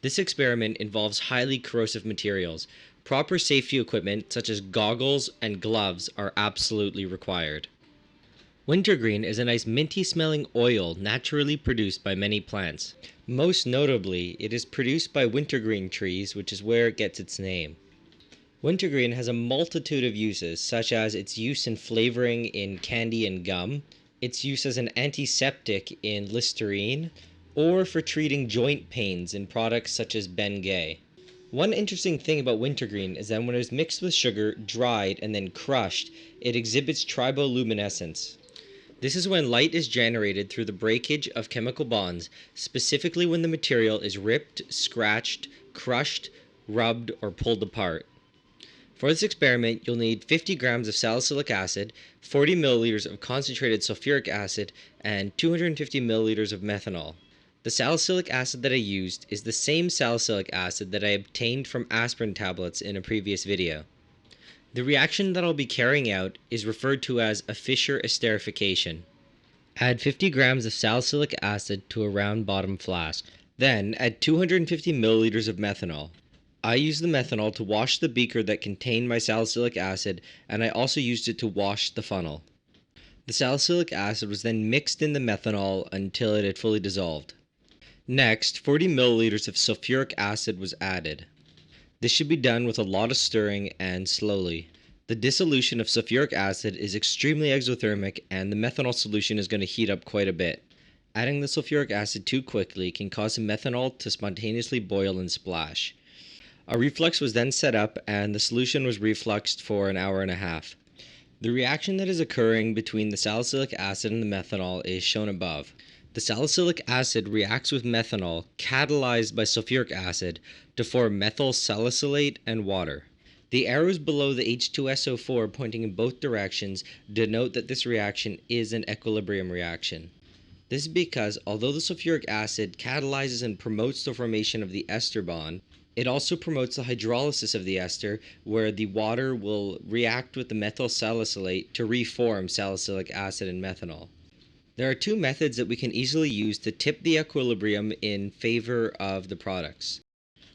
This experiment involves highly corrosive materials. Proper safety equipment such as goggles and gloves are absolutely required. Wintergreen is a nice minty smelling oil naturally produced by many plants. Most notably, it is produced by wintergreen trees, which is where it gets its name. Wintergreen has a multitude of uses, such as its use in flavoring in candy and gum, its use as an antiseptic in Listerine, or for treating joint pains in products such as Bengay. One interesting thing about wintergreen is that when it is mixed with sugar, dried, and then crushed, it exhibits triboluminescence. This is when light is generated through the breakage of chemical bonds, specifically when the material is ripped, scratched, crushed, rubbed, or pulled apart. For this experiment, you'll need 50 grams of salicylic acid, 40 milliliters of concentrated sulfuric acid, and 250 milliliters of methanol. The salicylic acid that I used is the same salicylic acid that I obtained from aspirin tablets in a previous video. The reaction that I'll be carrying out is referred to as a Fischer esterification. Add 50 grams of salicylic acid to a round bottom flask. Then add 250 milliliters of methanol. I used the methanol to wash the beaker that contained my salicylic acid, and I also used it to wash the funnel. The salicylic acid was then mixed in the methanol until it had fully dissolved. Next, 40 milliliters of sulfuric acid was added. This should be done with a lot of stirring and slowly. The dissolution of sulfuric acid is extremely exothermic, and the methanol solution is going to heat up quite a bit. Adding the sulfuric acid too quickly can cause the methanol to spontaneously boil and splash. A reflux was then set up and the solution was refluxed for an hour and a half. The reaction that is occurring between the salicylic acid and the methanol is shown above. The salicylic acid reacts with methanol, catalyzed by sulfuric acid, to form methyl salicylate and water. The arrows below the H2SO4 pointing in both directions denote that this reaction is an equilibrium reaction. This is because although the sulfuric acid catalyzes and promotes the formation of the ester bond, it also promotes the hydrolysis of the ester, where the water will react with the methyl salicylate to reform salicylic acid and methanol. There are two methods that we can easily use to tip the equilibrium in favor of the products.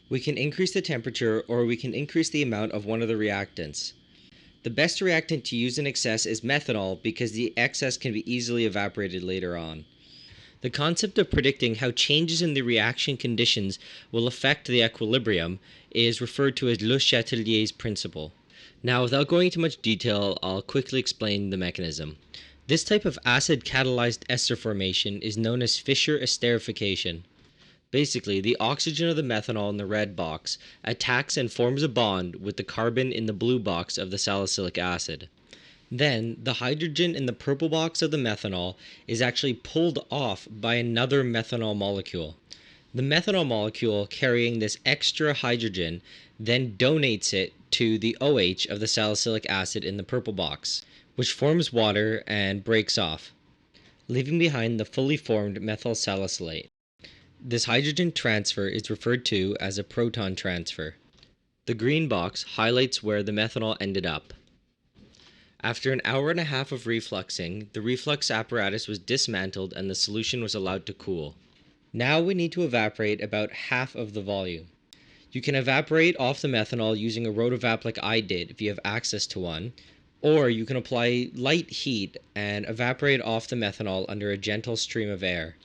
We can increase the temperature, or we can increase the amount of one of the reactants. The best reactant to use in excess is methanol because the excess can be easily evaporated later on. The concept of predicting how changes in the reaction conditions will affect the equilibrium is referred to as Le Chatelier's principle. Now, without going into much detail, I'll quickly explain the mechanism. This type of acid-catalyzed ester formation is known as Fischer esterification. Basically, the oxygen of the methanol in the red box attacks and forms a bond with the carbon in the blue box of the salicylic acid. Then, the hydrogen in the purple box of the methanol is actually pulled off by another methanol molecule. The methanol molecule carrying this extra hydrogen then donates it to the OH of the salicylic acid in the purple box, which forms water and breaks off, leaving behind the fully formed methyl salicylate. This hydrogen transfer is referred to as a proton transfer. The green box highlights where the methanol ended up. After an hour and a half of refluxing, the reflux apparatus was dismantled and the solution was allowed to cool. Now we need to evaporate about half of the volume. You can evaporate off the methanol using a rotovap like I did if you have access to one, or you can apply light heat and evaporate off the methanol under a gentle stream of air.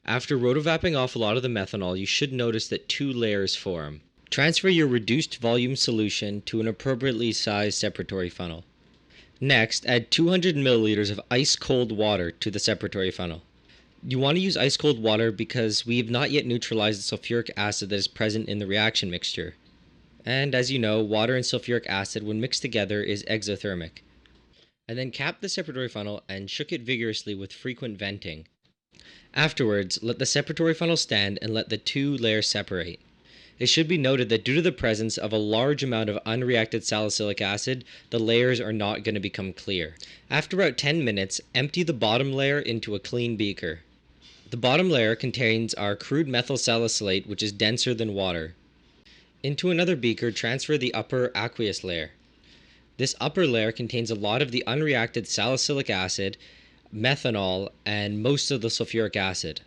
After rotovapping off a lot of the methanol, you should notice that two layers form. Transfer your reduced volume solution to an appropriately sized separatory funnel. Next, add 200 milliliters of ice-cold water to the separatory funnel. You want to use ice-cold water because we have not yet neutralized the sulfuric acid that is present in the reaction mixture. And as you know, water and sulfuric acid when mixed together is exothermic. And then cap the separatory funnel and shook it vigorously with frequent venting. Afterwards, let the separatory funnel stand and let the two layers separate. It should be noted that due to the presence of a large amount of unreacted salicylic acid, the layers are not going to become clear. After about 10 minutes, empty the bottom layer into a clean beaker. The bottom layer contains our crude methyl salicylate, which is denser than water. Into another beaker, transfer the upper aqueous layer. This upper layer contains a lot of the unreacted salicylic acid, methanol, and most of the sulfuric acid.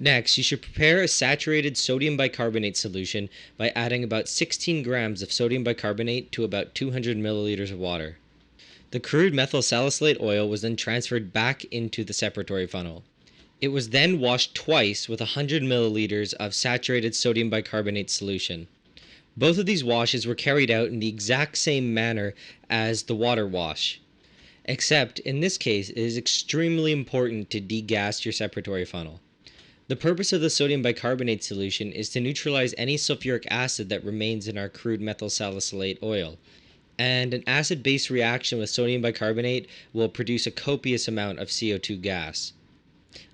Next, you should prepare a saturated sodium bicarbonate solution by adding about 16 grams of sodium bicarbonate to about 200 milliliters of water. The crude methyl salicylate oil was then transferred back into the separatory funnel. It was then washed twice with 100 milliliters of saturated sodium bicarbonate solution. Both of these washes were carried out in the exact same manner as the water wash, except in this case it is extremely important to degas your separatory funnel. The purpose of the sodium bicarbonate solution is to neutralize any sulfuric acid that remains in our crude methyl salicylate oil, and an acid-base reaction with sodium bicarbonate will produce a copious amount of CO2 gas.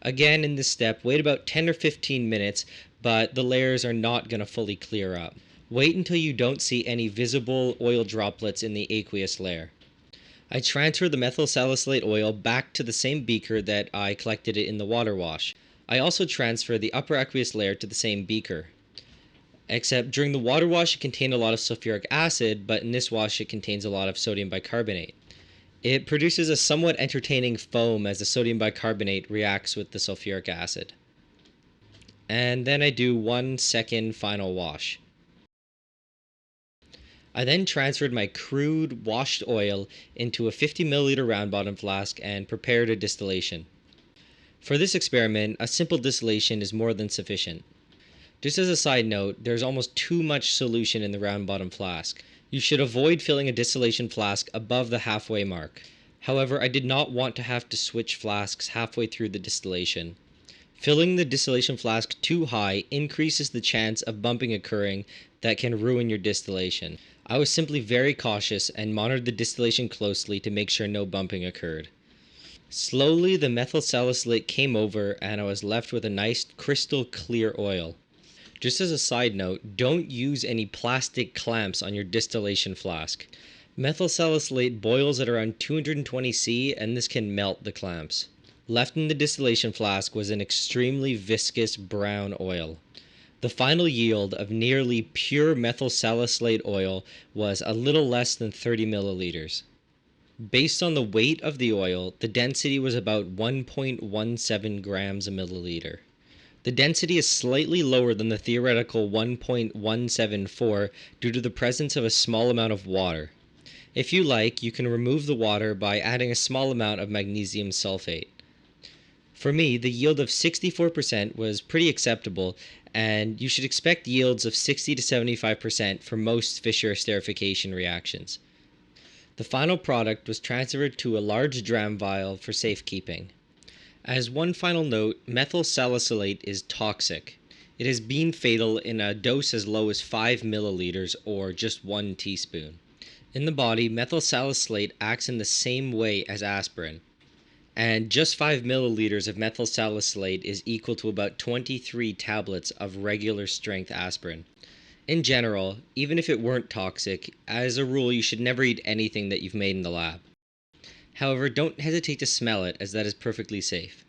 Again, in this step, wait about 10 or 15 minutes, but the layers are not going to fully clear up. Wait until you don't see any visible oil droplets in the aqueous layer. I transfer the methyl salicylate oil back to the same beaker that I collected it in the water wash. I also transfer the upper aqueous layer to the same beaker. Except during the water wash it contained a lot of sulfuric acid, but in this wash it contains a lot of sodium bicarbonate. It produces a somewhat entertaining foam as the sodium bicarbonate reacts with the sulfuric acid. And then I do 1 second final wash. I then transferred my crude washed oil into a 50 milliliter round bottom flask and prepared a distillation. For this experiment, a simple distillation is more than sufficient. Just as a side note, there's almost too much solution in the round bottom flask. You should avoid filling a distillation flask above the halfway mark. However, I did not want to have to switch flasks halfway through the distillation. Filling the distillation flask too high increases the chance of bumping occurring that can ruin your distillation. I was simply very cautious and monitored the distillation closely to make sure no bumping occurred. Slowly, the methyl salicylate came over and I was left with a nice crystal clear oil. Just as a side note, don't use any plastic clamps on your distillation flask. Methyl salicylate boils at around 220 C and this can melt the clamps. Left in the distillation flask was an extremely viscous brown oil. The final yield of nearly pure methyl salicylate oil was a little less than 30 milliliters. Based on the weight of the oil, the density was about 1.17 grams a milliliter. The density is slightly lower than the theoretical 1.174 due to the presence of a small amount of water. If you like, you can remove the water by adding a small amount of magnesium sulfate. For me, the yield of 64% was pretty acceptable, and you should expect yields of 60 to 75% for most Fischer esterification reactions. The final product was transferred to a large dram vial for safekeeping. As one final note, methyl salicylate is toxic. It has been fatal in a dose as low as 5 milliliters or just 1 teaspoon. In the body, methyl salicylate acts in the same way as aspirin, and just 5 milliliters of methyl salicylate is equal to about 23 tablets of regular strength aspirin. In general, even if it weren't toxic, as a rule you should never eat anything that you've made in the lab. However, don't hesitate to smell it, as that is perfectly safe.